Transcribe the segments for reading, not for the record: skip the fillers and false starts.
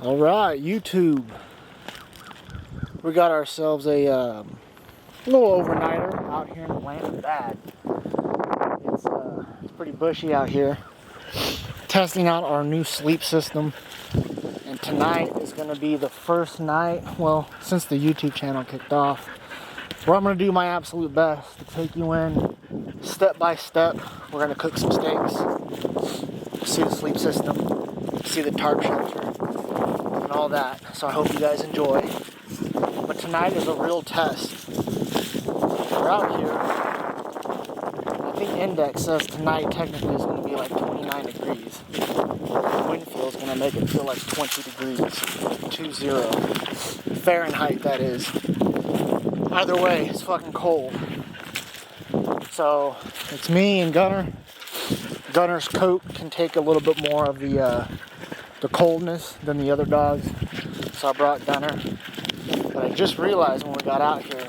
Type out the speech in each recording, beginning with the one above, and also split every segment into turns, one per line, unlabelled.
All right, YouTube. We got ourselves a little overnighter out here in the land of bad. It's pretty bushy out here. Testing out our new sleep system. And tonight is going to be the first night, well, since the YouTube channel kicked off, where I'm going to do my absolute best to take you in step by step. We're going to cook some steaks, see the sleep system, see the tarp shelter, and all that. So I hope you guys enjoy. But tonight is a real test. We're out here. I think index says tonight technically is going to be like 29 degrees. The wind feel is going to make it feel like 20 degrees, 20 Fahrenheit that is. Either way, it's fucking cold. So it's me and Gunner. Gunner's coat can take a little bit more of the coldness than the other dogs. So I brought Gunner. But I just realized when we got out here,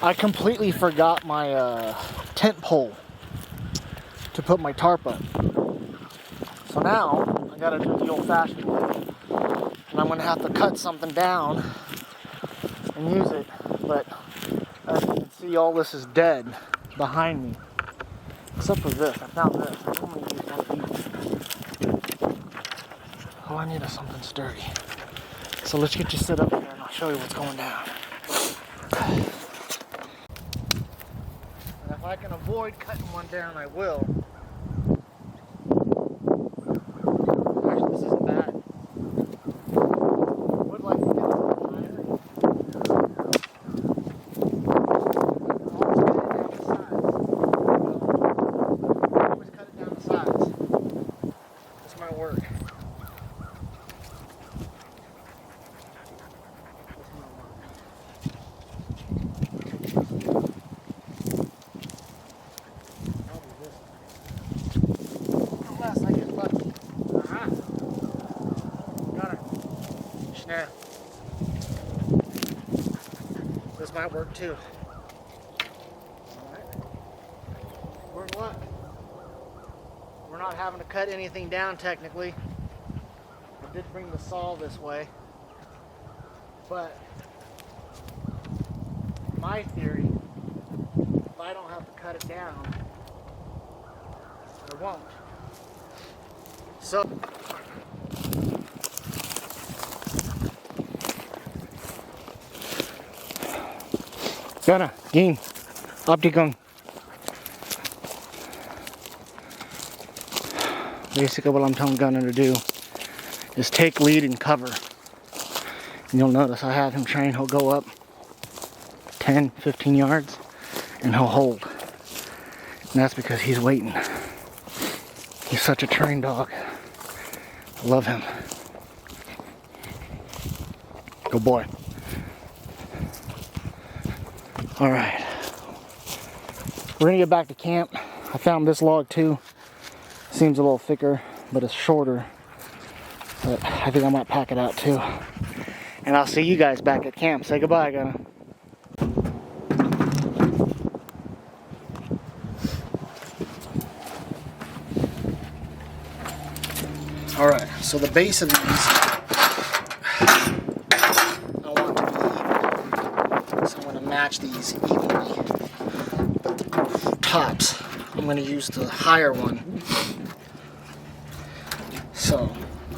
I completely forgot my tent pole to put my tarp up. So now I gotta do it the old-fashioned way. And I'm gonna have to cut something down and use it. But as you can see, all this is dead behind me. Except for this. I found this. I think I'm gonna use one of these. All I need is something sturdy. So let's get you set up here and I'll show you what's going down. And if I can avoid cutting one down, I will. Actually, this isn't bad. I would like to get a little higher. Always cut it down the sides. This might work. Yeah. This might work too. Alright. We're in luck. We're not having to cut anything down technically. I did bring the saw this way. But my theory, if I don't have to cut it down, I won't. So Gunner, gehen, abgegangen. Basically what I'm telling Gunner to do is take lead and cover. And you'll notice I have him trained. He'll go up 10, 15 yards and he'll hold. And that's because he's waiting. He's such a trained dog. I love him. Good boy. All right, we're gonna get back to camp. I found this log too. Seems a little thicker, but it's shorter. But I think I might pack it out too. And I'll see you guys back at camp. Say goodbye, Gunner. All right, so the base of these, match these evenly. But the tops, I'm going to use the higher one. So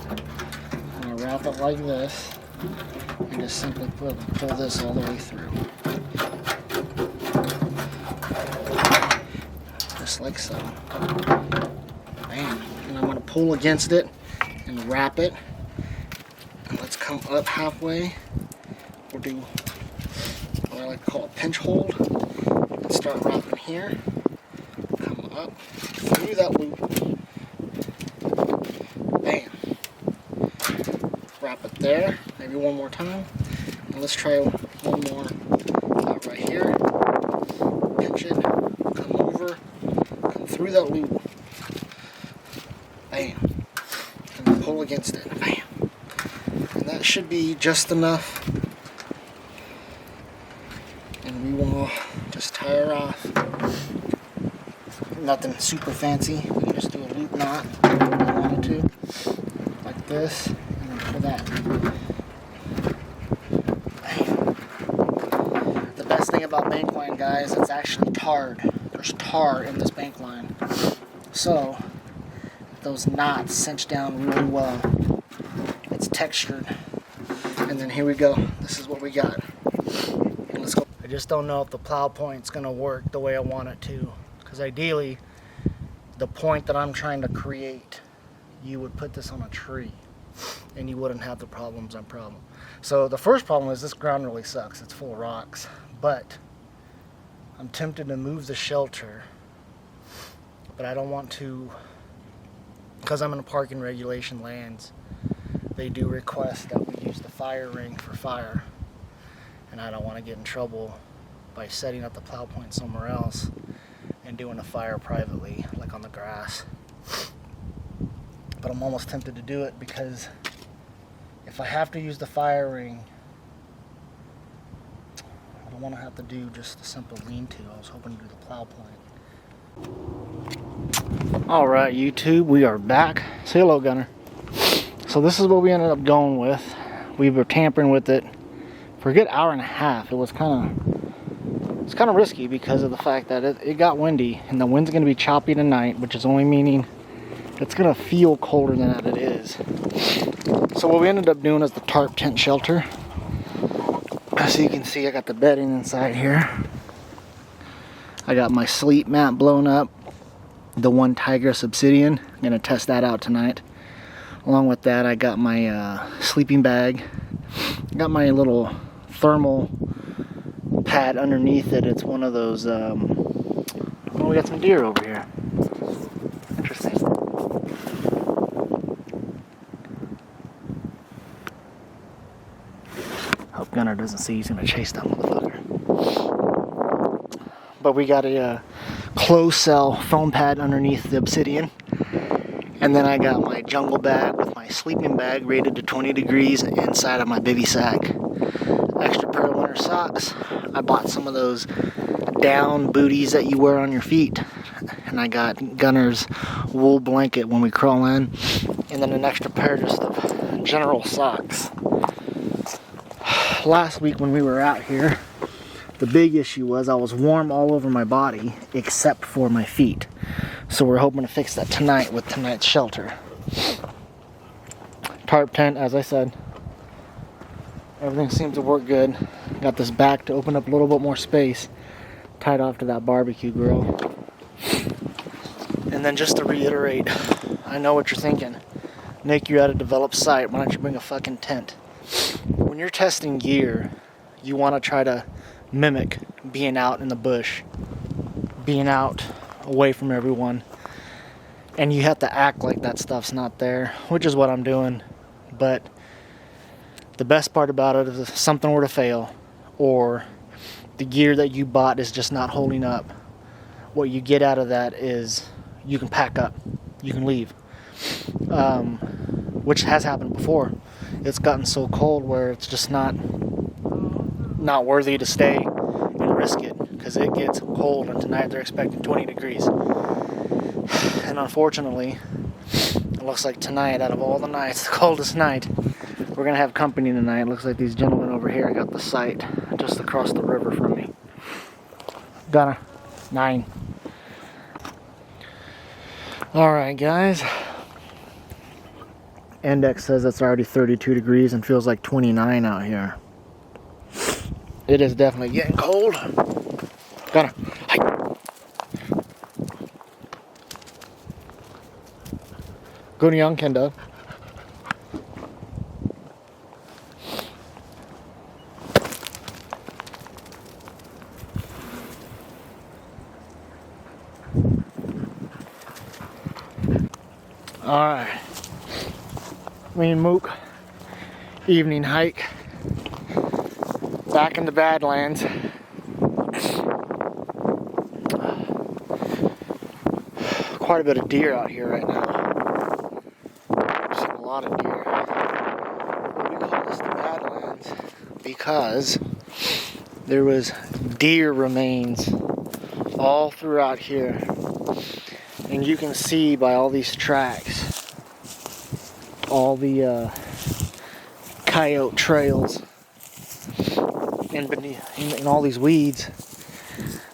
I'm going to wrap it like this and just simply pull this all the way through. Just like so. Bam. And I'm going to pull against it and wrap it. And let's come up halfway. We'll do what I like to call a pinch hold, and start wrapping here, come up through that loop, bam, wrap it there, maybe one more time, and let's try one more out right here, pinch it, come over, come through that loop, bam, and pull against it, bam, and that should be just enough. And we will just tie her off. Nothing super fancy. We can just do a loop knot if we wanted to. Like this. And for that. The best thing about bank line, guys, it's actually tarred. There's tar in this bank line. So those knots cinch down really well. It's textured. And then here we go. This is what we got. Let's go. I just don't know if the plow point's gonna work the way I want it to. Because ideally, the point that I'm trying to create, you would put this on a tree and you wouldn't have the problems I'm problem. So the first problem is this ground really sucks. It's full of rocks. But I'm tempted to move the shelter, but I don't want to, because I'm in a parking regulation lands. They do request that we use the fire ring for fire, and I don't want to get in trouble by setting up the plow point somewhere else and doing a fire privately, like on the grass. But I'm almost tempted to do it, because if I have to use the fire ring, I don't want to have to do just a simple lean-to. I was hoping to do the plow point. Alright, YouTube, we are back. Say hello, Gunner. So this is what we ended up going with. We were tampering with it for a good hour and a half. It was kind of risky because of the fact that it got windy, and the wind's going to be choppy tonight, which is only meaning it's going to feel colder than that it is. So what we ended up doing is the tarp tent shelter. As you can see, I got the bedding inside here. I got my sleep mat blown up, the one Tigress Obsidian. I'm going to test that out tonight. Along with that, I got my sleeping bag. I got my little thermal pad underneath it. It's one of those, oh, we got some deer over here. Interesting. Hope Gunner doesn't see he's gonna chase that motherfucker. But we got a closed cell foam pad underneath the Obsidian. And then I got my jungle bag with my sleeping bag rated to 20 degrees inside of my bivy sack. Extra pair of winter socks. I bought some of those down booties that you wear on your feet. And I got Gunner's wool blanket when we crawl in. And then an extra pair just of general socks. Last week when we were out here, the big issue was I was warm all over my body except for my feet. So we're hoping to fix that tonight with tonight's shelter. Tarp tent, as I said. Everything seems to work good. Got this back to open up a little bit more space. Tied off to that barbecue grill. And then just to reiterate, I know what you're thinking. Nick, you're at a developed site. Why don't you bring a fucking tent? When you're testing gear, you want to try to mimic being out in the bush. Being out away from everyone, and you have to act like that stuff's not there, which is what I'm doing. But the best part about it is if something were to fail, or the gear that you bought is just not holding up, what you get out of that is you can pack up, you can leave, which has happened before. It's gotten so cold where it's just not worthy to stay and risk it, because it gets cold, and tonight they're expecting 20 degrees. And unfortunately, it looks like tonight, out of all the nights, the coldest night, we're going to have company tonight. It looks like these gentlemen over here got the site just across the river from me. Gunner, 9. Alright, guys. Index says it's already 32 degrees and feels like 29 out here. It is definitely getting cold. Gunner, hi. Good young Kendo. Alright. Me and Mook, evening hike. Back in the Badlands. Quite a bit of deer out here right now. I've seen a lot of deer. We call this the Badlands because there was deer remains all throughout here. And you can see by all these tracks all the coyote trails in all these weeds.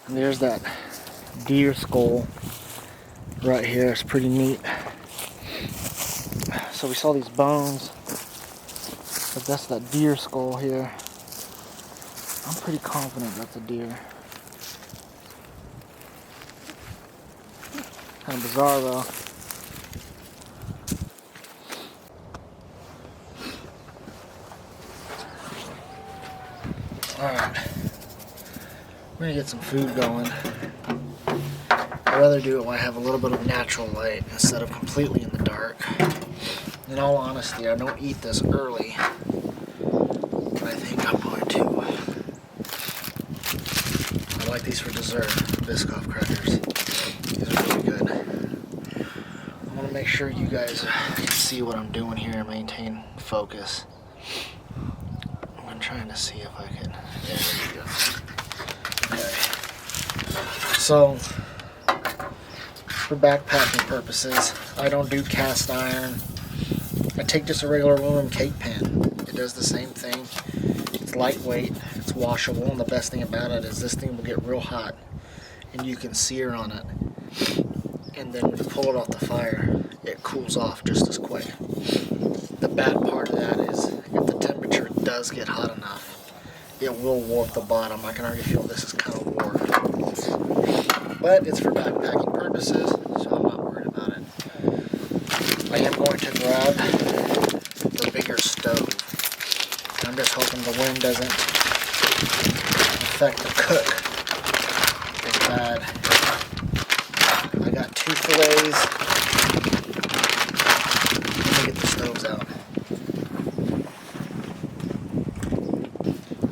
And there's that deer skull right here. It's pretty neat. So we saw these bones, but that's that deer skull here. I'm pretty confident that's a deer. Kind of bizarre though. Alright, we're gonna get some food going. I'd rather do it when I have a little bit of natural light instead of completely in the dark. In all honesty, I don't eat this early, but I think I'm going to. I like these for dessert, Biscoff crackers. These are really good. I want to make sure you guys can see what I'm doing here and maintain focus. I'm trying to see if I can. There we go. Okay. So, for backpacking purposes, I don't do cast iron. I take just a regular aluminum cake pan. It does the same thing. It's lightweight, it's washable, and the best thing about it is this thing will get real hot and you can sear on it. And then when you pull it off the fire, it cools off just as quick. The bad part of that is if the temperature does get hot enough, it will warp the bottom. I can already feel this is kind of warped. But it's for backpacking purposes, so I'm not worried about it. I am going to grab the bigger stove. I'm just hoping the wind doesn't affect the cook as bad. I got 2 fillets. Let me get the stoves out.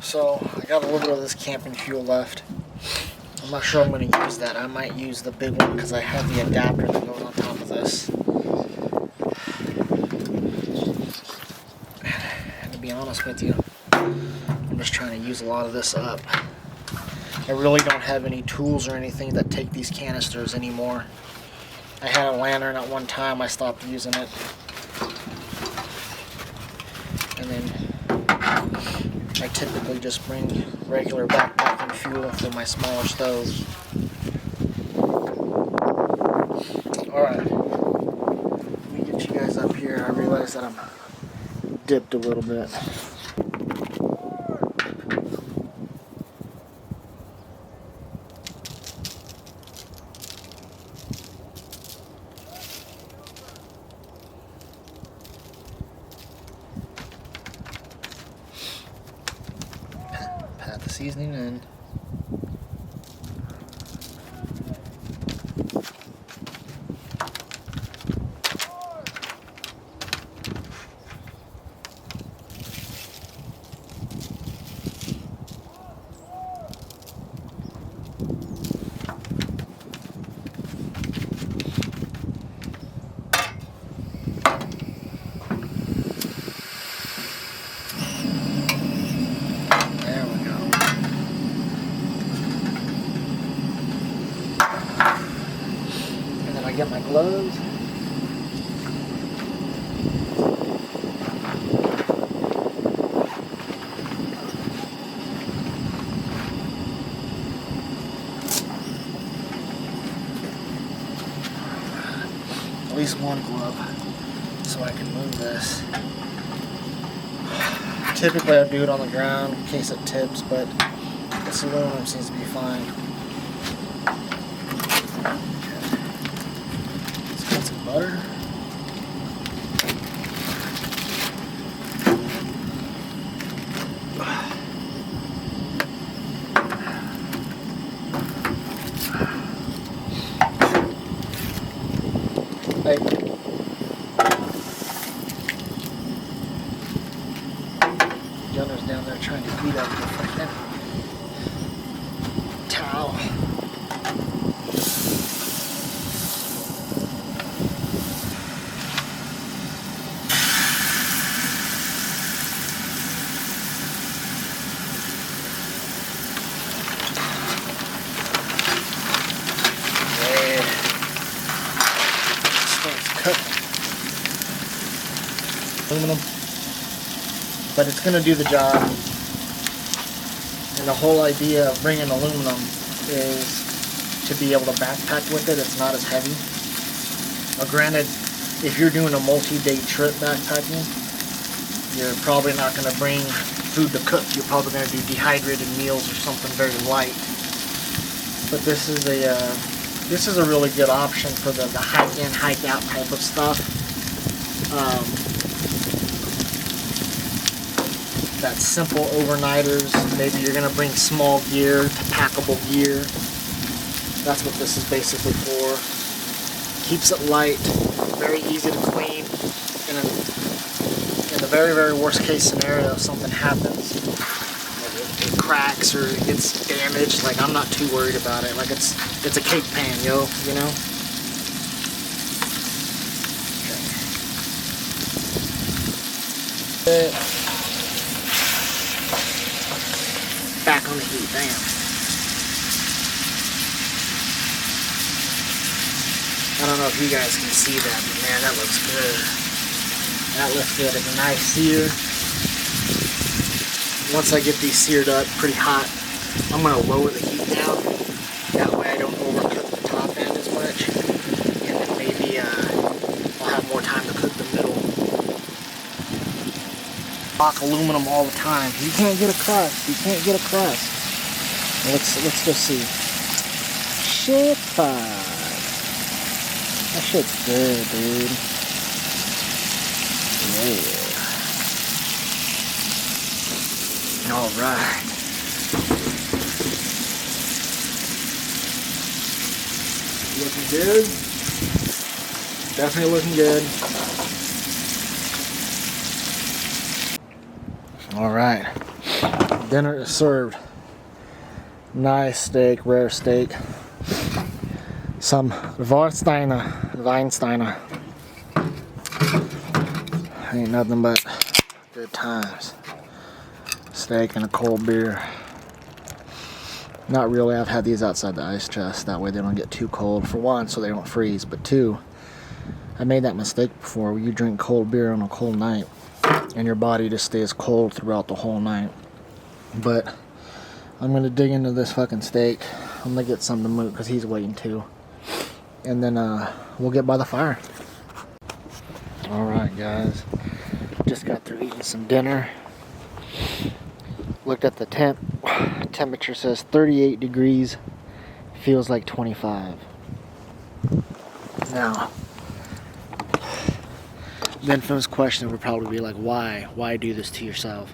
So I got a little bit of this camping fuel left. I'm not sure I'm going to use that. I might use the big one because I have the adapter that goes on top of this. And to be honest with you, I'm just trying to use a lot of this up. I really don't have any tools or anything that take these canisters anymore. I had a lantern at one time. I stopped using it. And then I typically just bring regular backpacking fuel for my smaller stove. Alright, let me get you guys up here. I realize that I'm dipped a little bit. Pat the seasoning in. Get my gloves. At least one glove so I can move this. Typically I do it on the ground in case it tips, but this aluminum seems to be fine. Butter. Hey. Gunner's down there trying to beat up the freaking towel. Aluminum. but it's going to do the job. And the whole idea of bringing aluminum is to be able to backpack with it. It's not as heavy. Now, granted, if you're doing a multi-day trip backpacking, you're probably not going to bring food to cook. You're probably going to do dehydrated meals or something very light. But this is a really good option for the hike in, hike out type of stuff. That's simple overnighters. Maybe you're going to bring small gear, packable gear. That's what this is basically for. Keeps it light, very easy to clean. In the very, very worst case scenario, if something happens, it cracks or it gets damaged, like I'm not too worried about it. Like it's a cake pan, you know? Okay. Back on the heat, bam. I don't know if you guys can see that, but man, that looks good. That looks good. It's a nice sear. Once I get these seared up pretty hot, I'm going to lower the heat down. That way I don't overcook the top end as much. And then maybe I'll have more time to cook the middle. Block aluminum all the time. You can't get a crust. You can't get a crust. Let's go see. Shit fine. That shit's good, dude. Yeah. Alright. Looking good. Definitely looking good. Alright. Dinner is served. Nice steak, rare steak. Some Weinsteiner. Ain't nothing but good times. Steak and a cold beer. Not really, I've had these outside the ice chest. That way they don't get too cold. For one, so they don't freeze. But two, I made that mistake before where you drink cold beer on a cold night and your body just stays cold throughout the whole night. But I'm going to dig into this fucking steak. I'm going to get some to Moot because he's waiting too. And then we'll get by the fire. Alright guys, just got through eating some dinner. Looked at the temperature, says 38 degrees, feels like 25. Now, the infamous question would probably be like, why do this to yourself?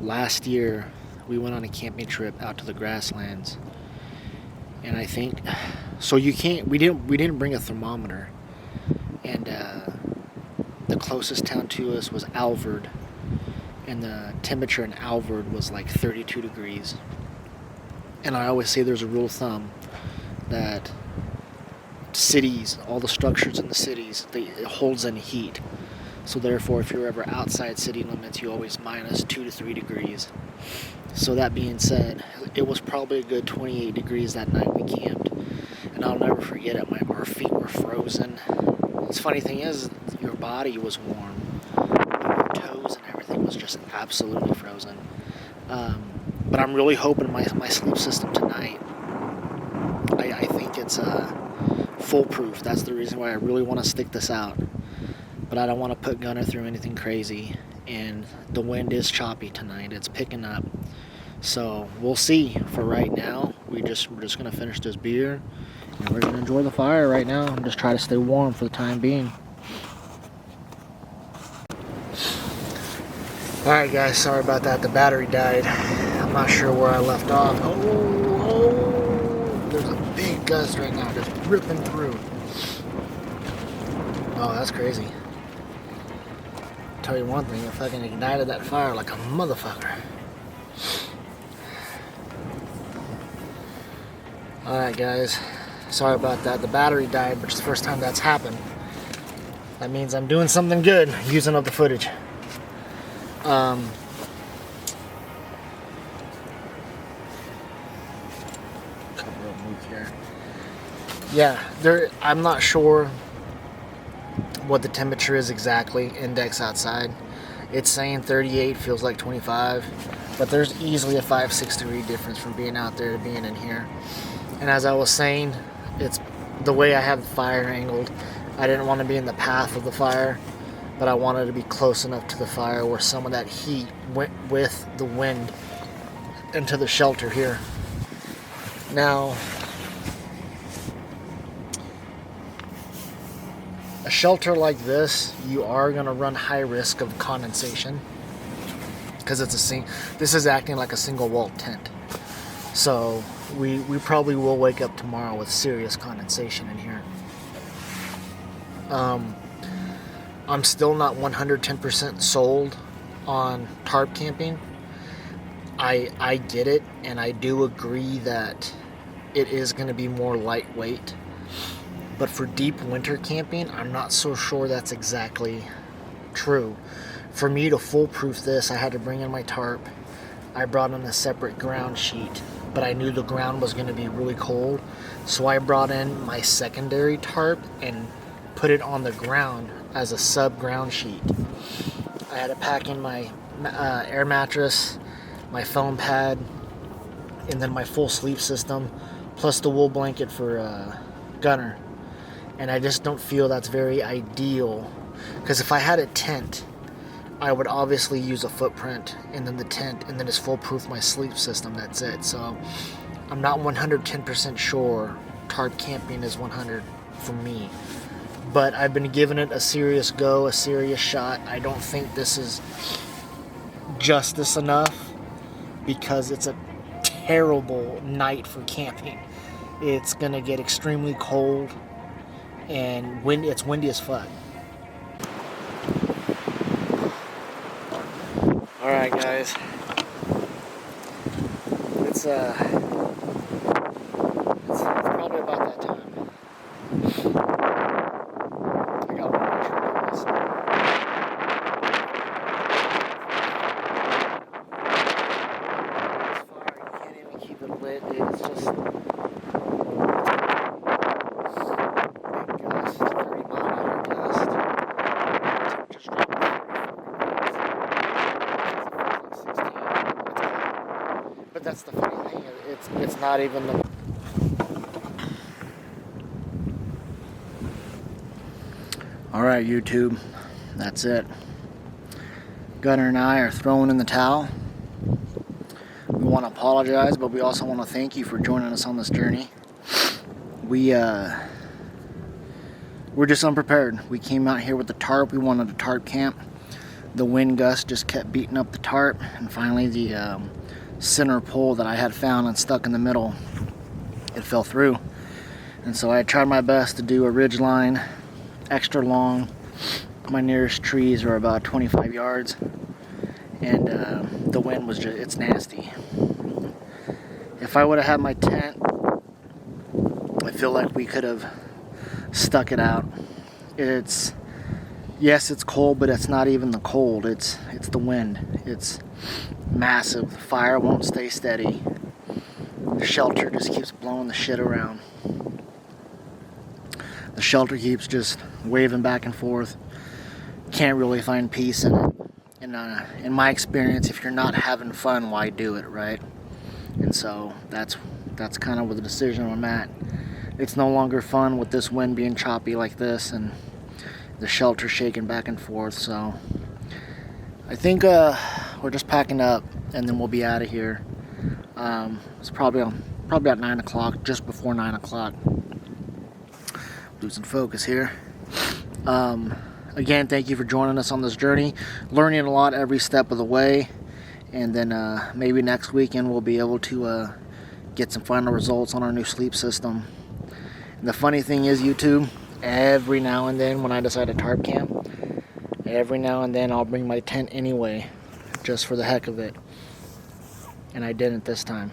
Last year we went on a camping trip out to the grasslands, and I think so we didn't bring a thermometer, and the closest town to us was Alvord, and the temperature in Alvord was like 32 degrees. And I always say there's a rule of thumb that cities, all the structures in the cities, it holds in heat. So therefore, if you're ever outside city limits, you always minus 2 to 3 degrees. So that being said, it was probably a good 28 degrees that night we camped. And I'll never forget it, our feet were frozen. The funny thing is, your body was warm. Your toes and everything was just absolutely frozen. But I'm really hoping my sleep system tonight, I think it's foolproof. That's the reason why I really want to stick this out. But I don't want to put Gunner through anything crazy. And the wind is choppy tonight. It's picking up. So we'll see. For right now, we're just going to finish this beer. And we're going to enjoy the fire right now and just try to stay warm for the time being. Alright guys, sorry about that. The battery died. I'm not sure where I left off. Oh, there's a big gust right now just ripping through. Oh, that's crazy. Tell you one thing, it fucking ignited that fire like a motherfucker. Alright guys, sorry about that. The battery died, which is the first time that's happened. That means I'm doing something good, using up the footage. Yeah, I'm not sure what the temperature is exactly, index outside. It's saying 38, feels like 25, but there's easily a 5-6 degree difference from being out there to being in here. And as I was saying, it's the way I have the fire angled. I didn't want to be in the path of the fire, but I wanted to be close enough to the fire where some of that heat went with the wind into the shelter here. Now, a shelter like this, you are going to run high risk of condensation because this is acting like a single wall tent. So we probably will wake up tomorrow with serious condensation in here. I'm still not 110% sold on tarp camping. I get it, and I do agree that it is going to be more lightweight. But for deep winter camping, I'm not so sure that's exactly true. For me to foolproof this, I had to bring in my tarp. I brought in a separate ground sheet, but I knew the ground was going to be really cold. So I brought in my secondary tarp and put it on the ground as a sub-ground sheet. I had to pack in my air mattress, my foam pad, and then my full sleep system, plus the wool blanket for Gunner. And I just don't feel that's very ideal, because if I had a tent, I would obviously use a footprint and then the tent, and then just foolproof my sleep system. That's it. So I'm not 110% sure tarp camping is 100 for me, but I've been giving it a serious go, a serious shot. I don't think this is justice enough, because it's a terrible night for camping. It's gonna get extremely cold, and it's windy as fuck. Alright guys, it's probably about that time. I got one more trip on this. This fire, you can't even keep it lit, dude. It's just that's the funny thing, it's not even the... Alright YouTube, that's it. Gunner and I are throwing in the towel. We want to apologize, but we also want to thank you for joining us on this journey. We're just unprepared. We came out here with the tarp. We wanted a tarp camp. The wind gust just kept beating up the tarp, and finally the center pole that I had found and stuck in the middle, it fell through. And so I tried my best to do a ridge line, extra long. My nearest trees are about 25 yards, and the wind was just, it's nasty. If I would have had my tent, I feel like we could have stuck it out. Yes, it's cold, but it's not even the cold, it's the wind. It's massive. The fire won't stay steady. The shelter just keeps blowing the shit around. The shelter keeps just waving back and forth. Can't really find peace in it. And in my experience, if you're not having fun, why do it, right? And so that's kind of what the decision I'm at. It's no longer fun with this wind being choppy like this and the shelter shaking back and forth. So I think we're just packing up, and then we'll be out of here. It's probably at 9 o'clock, just before 9 o'clock. Losing focus here. Again, thank you for joining us on this journey. Learning a lot every step of the way. And then maybe next weekend we'll be able to get some final results on our new sleep system. And the funny thing is, YouTube, every now and then when I decide to tarp camp, every now and then I'll bring my tent anyway, just for the heck of it. And I didn't this time.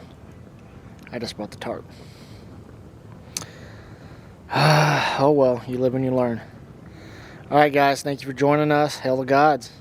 I just brought the tarp. Oh well, you live and you learn. Alright guys, thank you for joining us. Hail the gods.